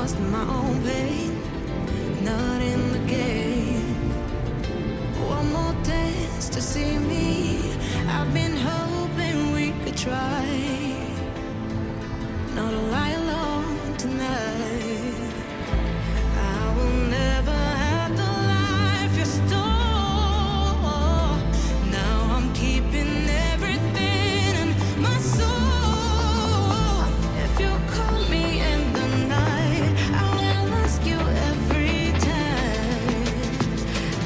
lost in my own pain, not in the game. One more dance to see me. I've been hoping we could try not to lie alone tonight. I will never have the life you stole. Now I'm keeping everything in my soul. If you call me in the night, I will ask you every time,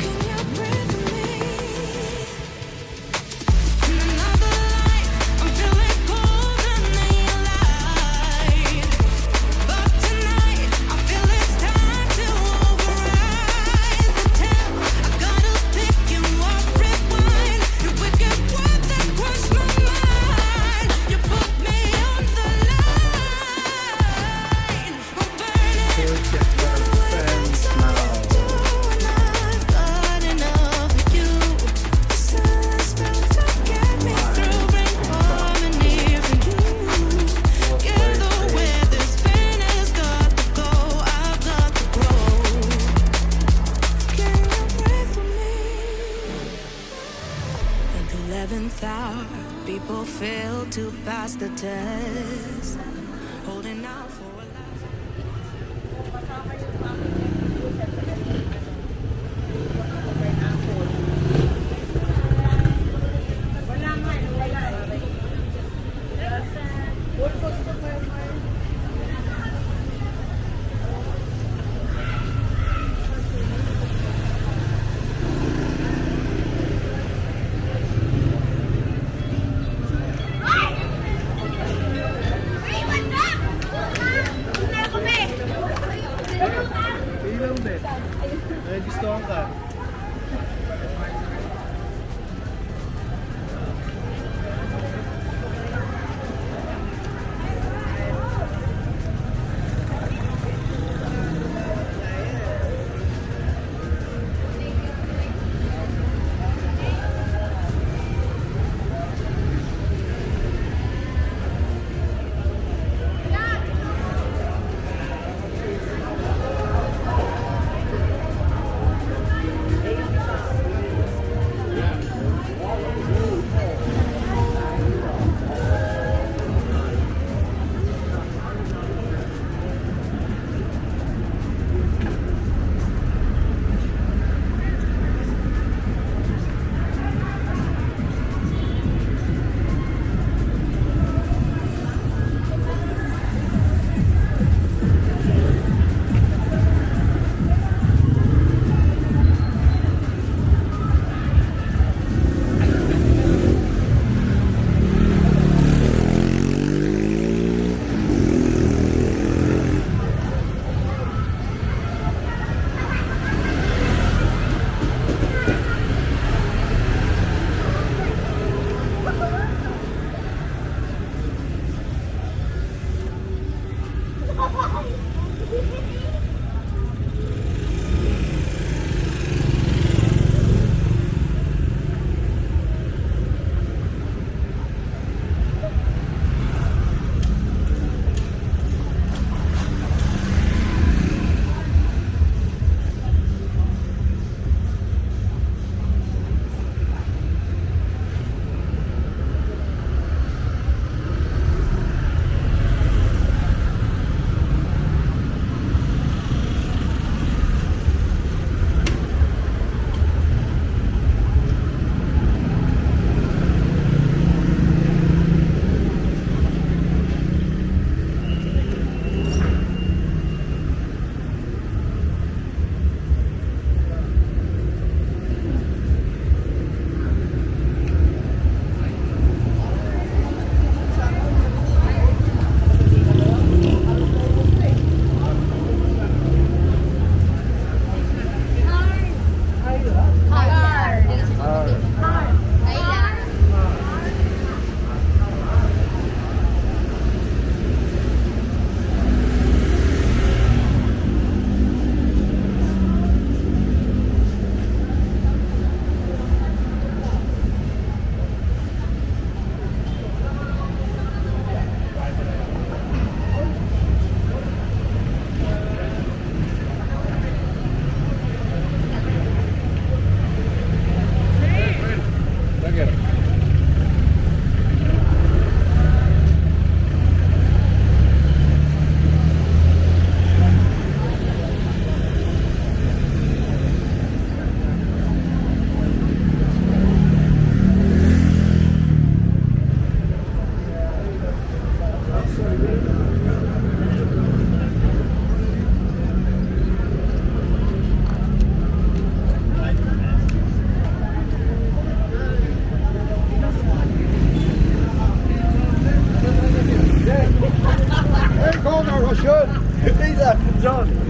can you breathe with me? In another life, I'm feeling colder than you lied. But tonight, I feel it's time to override the tale. I gotta pick you up, rewind. Your wicked word that crushed my mind. You put me on the line. I'm burning. Look at their friends now. I've got enough of you. The silence spell to get me through. Bring harmony for you. Together where this pain has got to go, I've got to grow. Can you breathe with me? At the 11th hour, people fail to pass the test. Holding out for a last. Ilaw din. Ay, gusto ka. Russian. He's a John.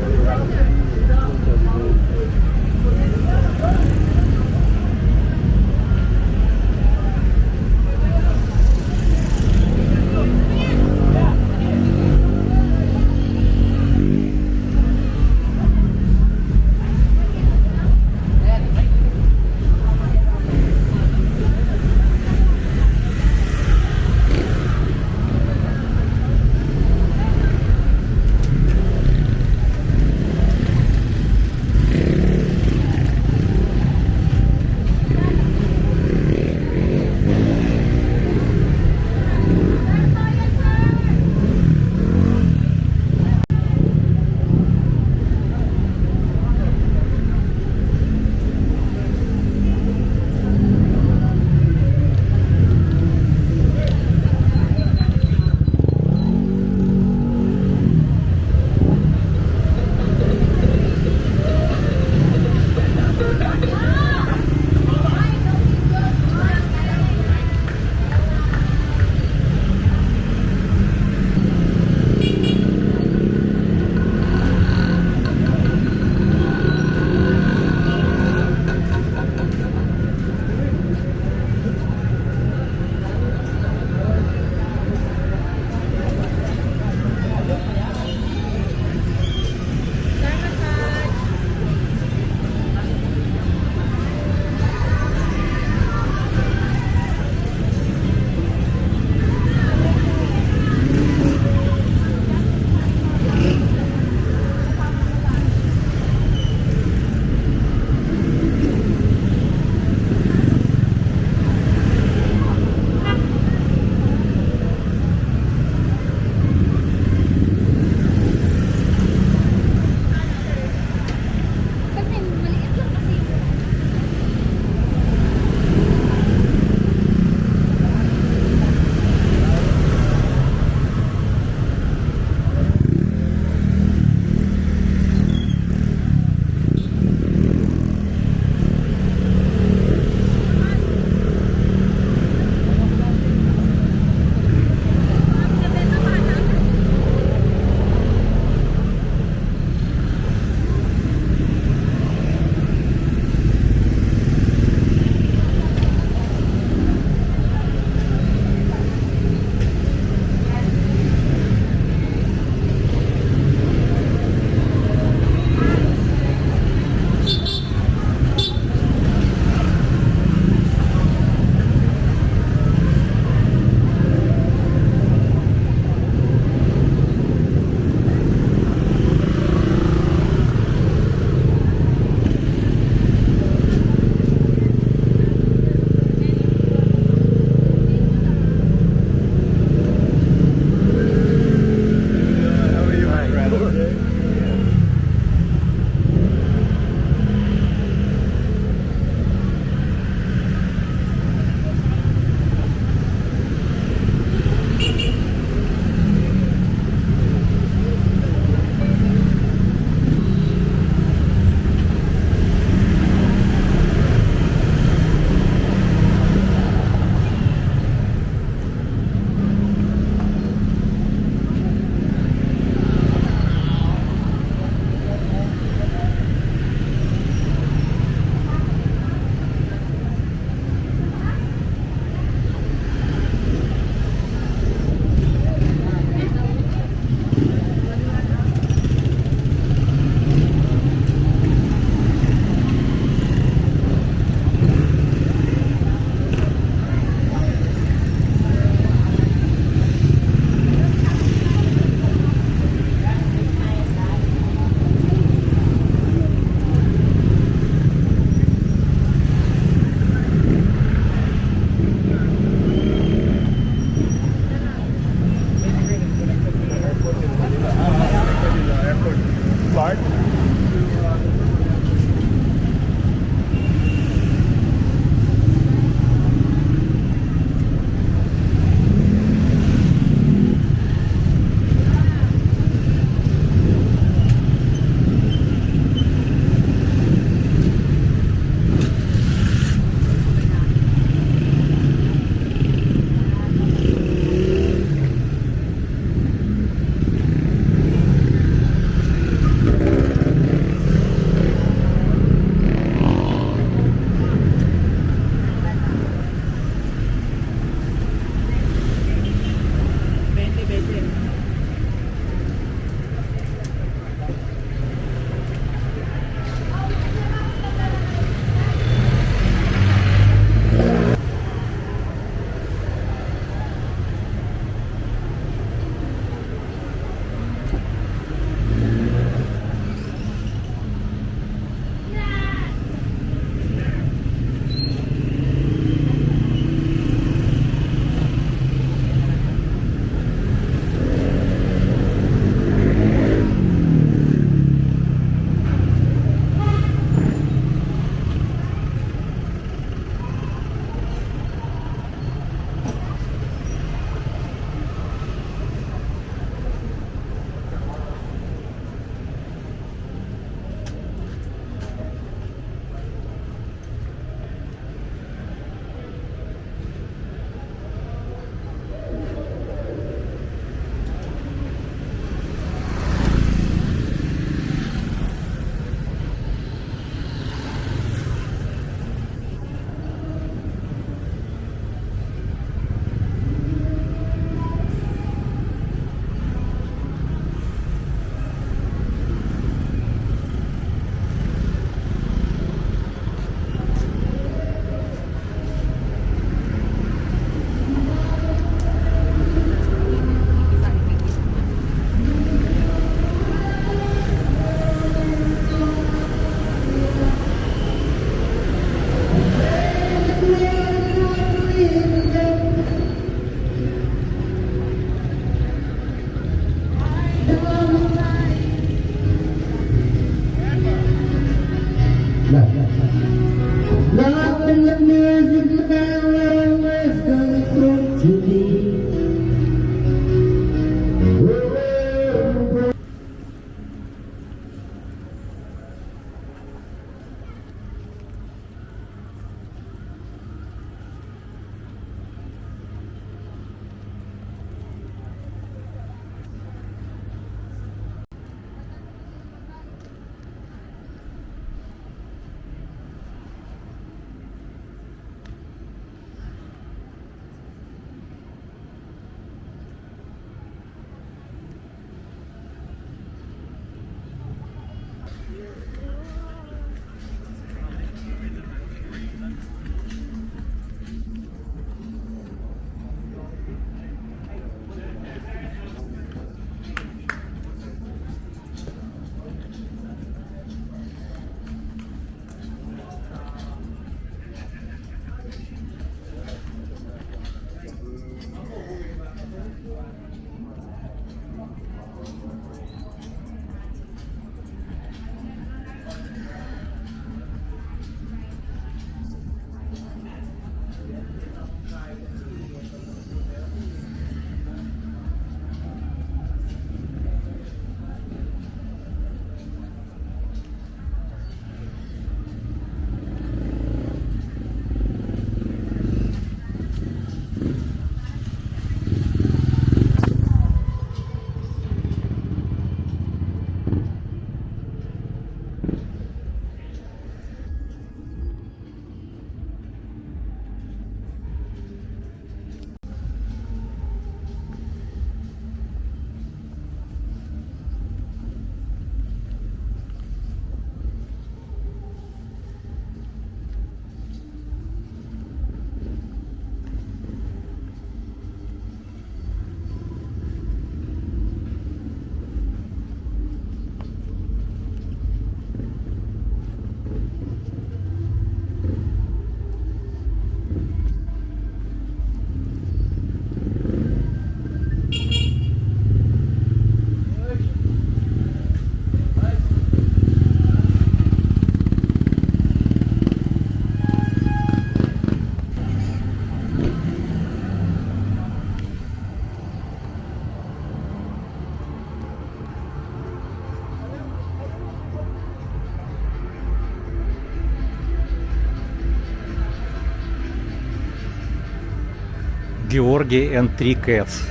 Georgi and 3 cats.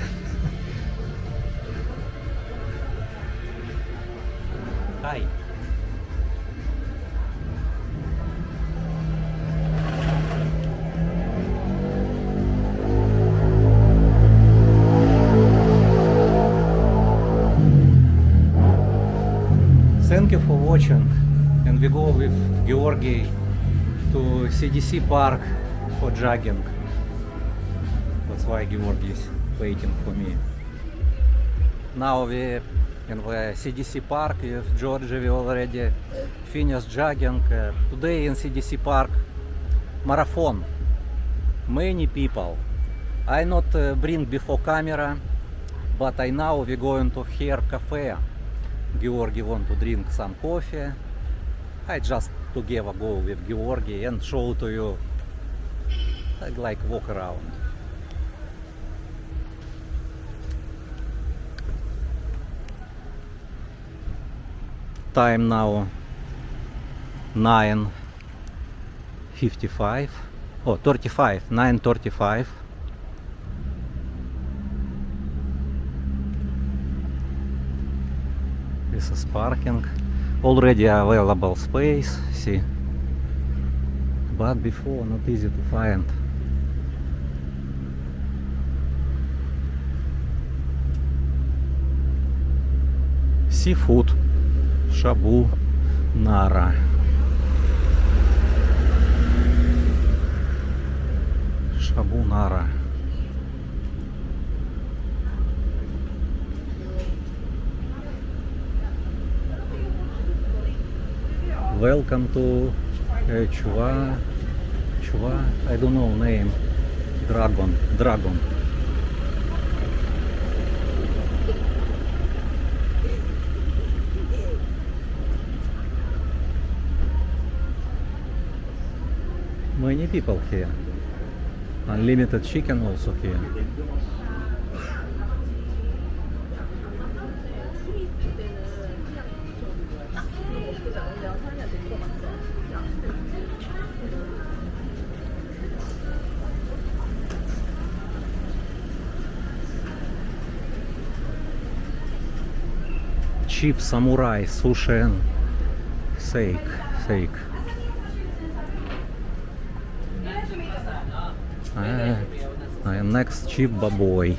Hi. Thank you for watching, and we go with Georgi to CDC Park for jogging. That's why Georgi is waiting for me. Now we in the CDC Park with Georgi. We already finished jogging. Today in CDC Park marathon. Many people. I not bring before camera, but I now we going to here cafe. Georgi want to drink some coffee. I just together go with Georgi and show to you. I like walk around. Time now 9:55. Oh, 35. 9:35. This is parking. Already available space, see. But before not easy to find. Seafood. Shabu Nara. Shabu Nara. Welcome to Chua, I don't know name. Dragon. Many people here. Unlimited chicken also here. Cheap samurai sushi and steak. Next cheap baboy.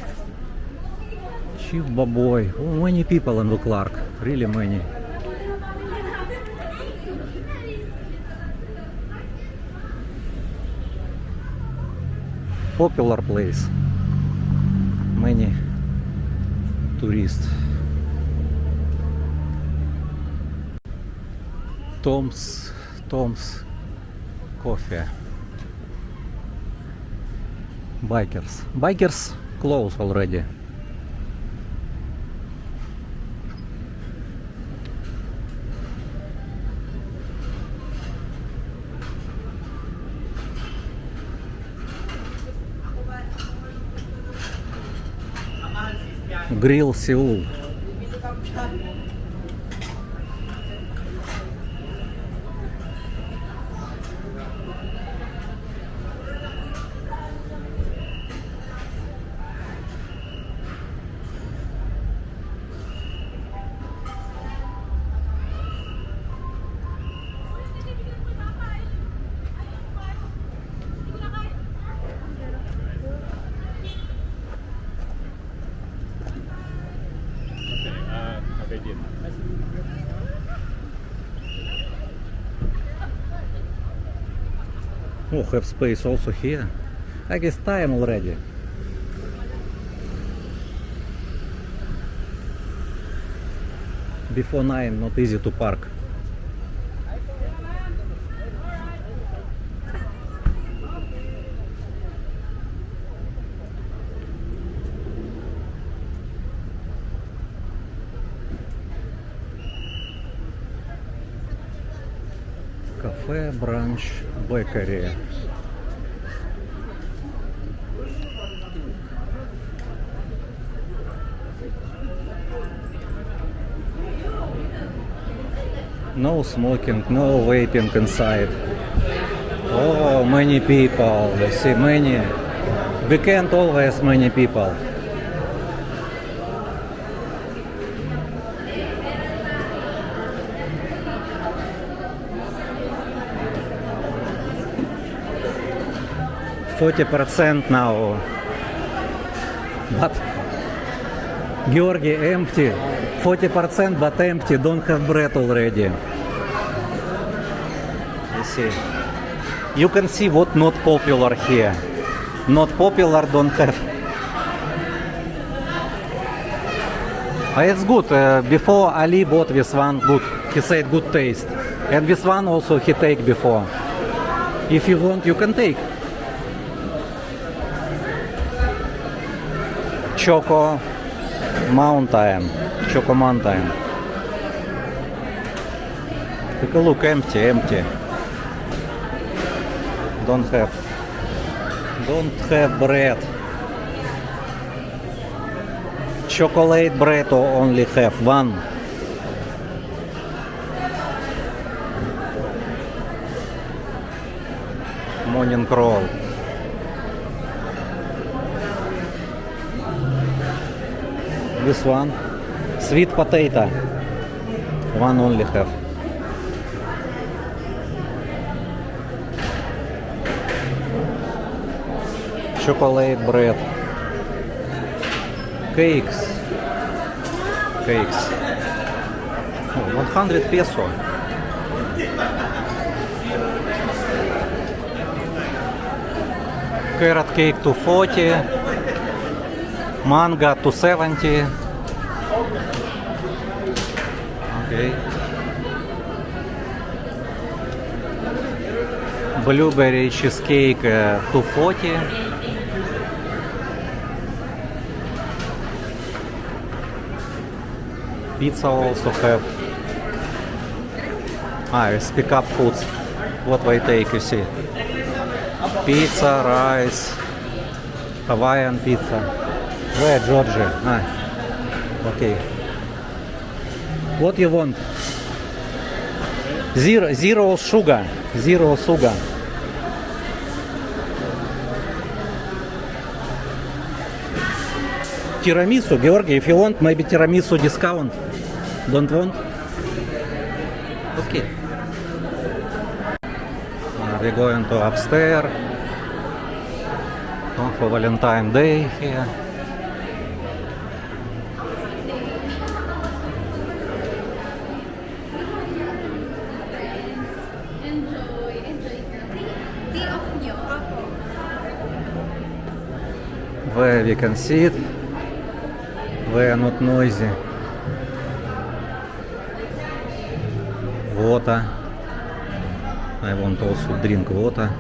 Oh, many people in the Clark. Really many. Popular place. Many tourists. Tom's Coffee. Bikers close already. Grill Seoul. Oh, have space also here. I guess time already. Before 9, not easy to park. Cafe, brunch, bakery. No smoking, no vaping inside. Oh, many people. You see many We can't always many people. %40 now. But Georgi empty. 40% but empty. Don't have bread already. You see. You can see what not popular here. Not popular, don't have. It's good. Before Ali bought this one good. He said good taste. And this one also he take before. If you want, you can take. Choco Mountain. Choco Mountain. Take a look, empty, empty. Don't have bread. Chocolate bread only have one. Morning roll. This one. Sweet potato. One only have. Chocolate bread. Cakes. Oh, 100 peso. Carrot cake 240. Mango 270. Okay. Blueberry cheesecake 240. Pizza also have. It's pick up foods. What I take, you see. Pizza, rice, Hawaiian pizza. Where, Georgia? Okay. What you want? Zero sugar. Zero sugar. Tiramisu, Georgi, if you want, maybe tiramisu discount. Don't want? Okay. We're going to upstairs. For Valentine Day here. Where we can see it. They are not noisy. Water. I want also drink water.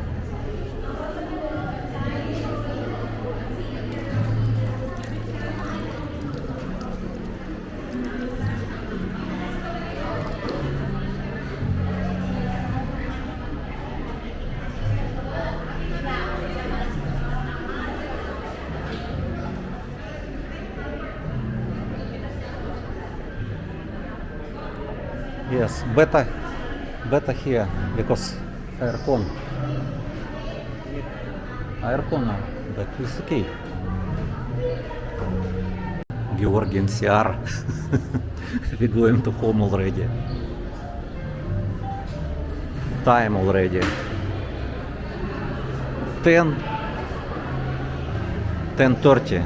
Yes, better here because aircon, but it's okay. Georgi NCR. We're going to home already. Time already. 10:30.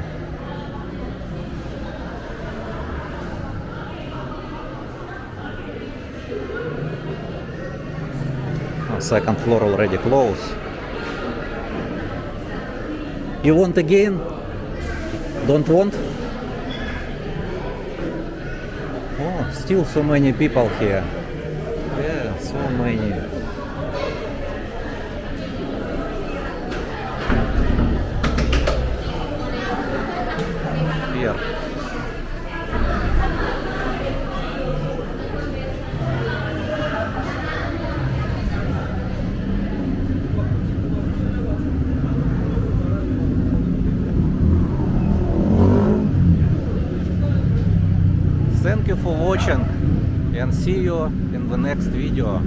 Second floor already closed. You want again? Don't want? Oh, still so many people here. Yeah, so many. Here. Thank you for watching and see you in the next video.